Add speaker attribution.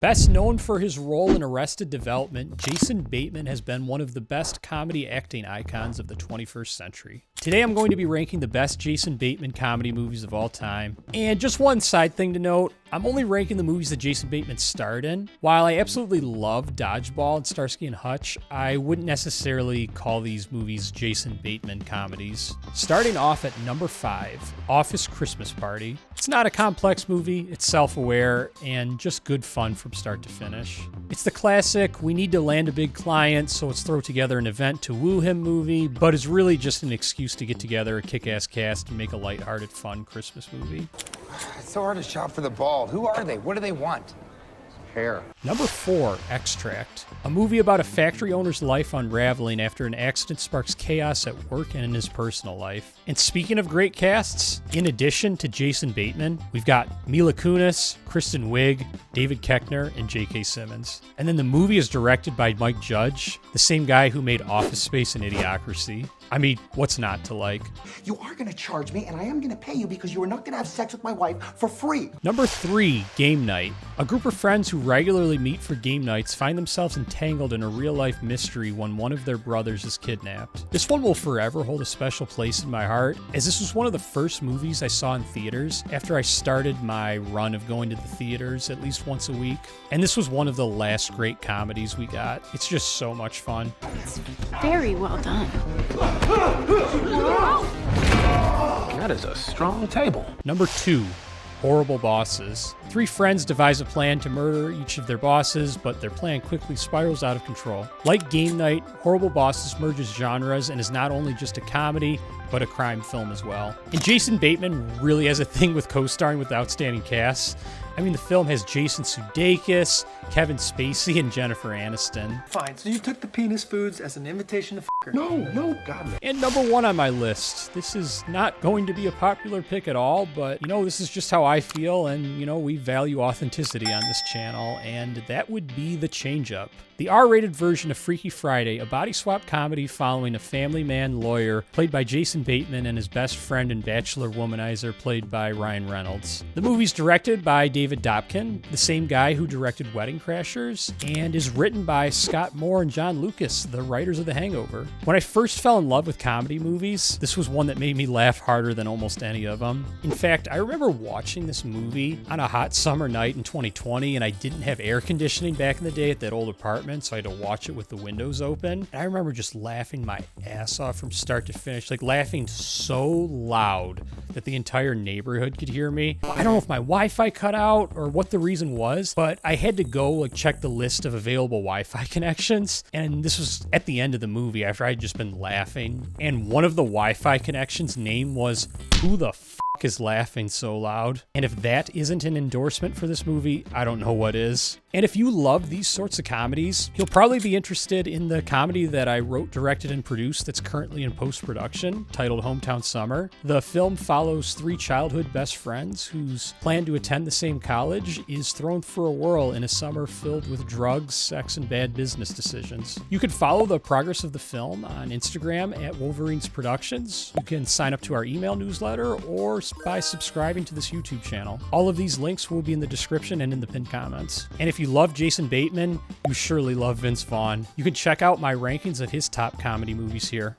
Speaker 1: Best known for his role in Arrested Development, Jason Bateman has been one of the best comedy acting icons of the 21st century. Today I'm going to be ranking the best Jason Bateman comedy movies of all time. And just one side thing to note, I'm only ranking the movies that Jason Bateman starred in. While I absolutely love Dodgeball and Starsky and Hutch, I wouldn't necessarily call these movies Jason Bateman comedies. Starting off at number 5, Office Christmas Party. It's not a complex movie, it's self-aware, and just good fun from start to finish. It's the classic, we need to land a big client, so let's throw together an event to woo him movie, but it's really just an excuse to get together a kick-ass cast and make a lighthearted, fun Christmas movie.
Speaker 2: It's so hard to shop for the bald. Who are they? What do they want? Hair.
Speaker 1: Number 4, Extract. A movie about a factory owner's life unraveling after an accident sparks chaos at work and in his personal life. And speaking of great casts, in addition to Jason Bateman, we've got Mila Kunis, Kristen Wiig, David Koechner, and J.K. Simmons. And then the movie is directed by Mike Judge, the same guy who made Office Space and Idiocracy. I mean, what's not to like?
Speaker 3: You are going to charge me, and I am going to pay you because you are not going to have sex with my wife for free.
Speaker 1: Number 3, Game Night. A group of friends who regularly meet for game nights find themselves entangled in a real-life mystery when one of their brothers is kidnapped. This one will forever hold a special place in my heart, as this was one of the first movies I saw in theaters after I started my run of going to the theaters at least once a week. And this was one of the last great comedies we got. It's just so much fun.
Speaker 4: It's very well done.
Speaker 5: That is a strong table.
Speaker 1: Number 2, Horrible Bosses. 3 friends devise a plan to murder each of their bosses, but their plan quickly spirals out of control. Like Game Night, Horrible Bosses merges genres and is not only just a comedy, but a crime film as well. And Jason Bateman really has a thing with co-starring with outstanding casts. I mean, the film has Jason Sudeikis, Kevin Spacey, and Jennifer Aniston.
Speaker 6: Fine, so you took the penis foods as an invitation to f*** her.
Speaker 3: No, God.
Speaker 1: And number 1 on my list. This is not going to be a popular pick at all, but, this is just how I feel, and, we value authenticity on this channel, and that would be The Change-Up. The R-rated version of Freaky Friday, a body swap comedy following a family man lawyer played by Jason Bateman and his best friend and bachelor womanizer played by Ryan Reynolds. The movie's directed by David Dobkin, the same guy who directed Wedding Crashers, and is written by Scott Moore and John Lucas, the writers of The Hangover. When I first fell in love with comedy movies, this was one that made me laugh harder than almost any of them. In fact, I remember watching this movie on a hot summer night in 2020, and I didn't have air conditioning back in the day at that old apartment, so I had to watch it with the windows open. And I remember just laughing my ass off from start to finish, like laughing so loud that the entire neighborhood could hear me. I don't know if my Wi-Fi cut out or what the reason was, but I had to go check the list of available Wi-Fi connections. And this was at the end of the movie after I had just been laughing. And one of the Wi-Fi connections' name was Who the F is laughing so loud? And if that isn't an endorsement for this movie, I don't know what is. And if you love these sorts of comedies, you'll probably be interested in the comedy that I wrote, directed, and produced that's currently in post-production, titled Hometown Summer. The film follows 3 childhood best friends whose plan to attend the same college is thrown for a whirl in a summer filled with drugs, sex, and bad business decisions. You can follow the progress of the film on Instagram at Wolverines Productions. You can sign up to our email newsletter or by subscribing to this YouTube channel. All of these links will be in the description and in the pinned comments. And if you love Jason Bateman, you surely love Vince Vaughn. You can check out my rankings of his top comedy movies here.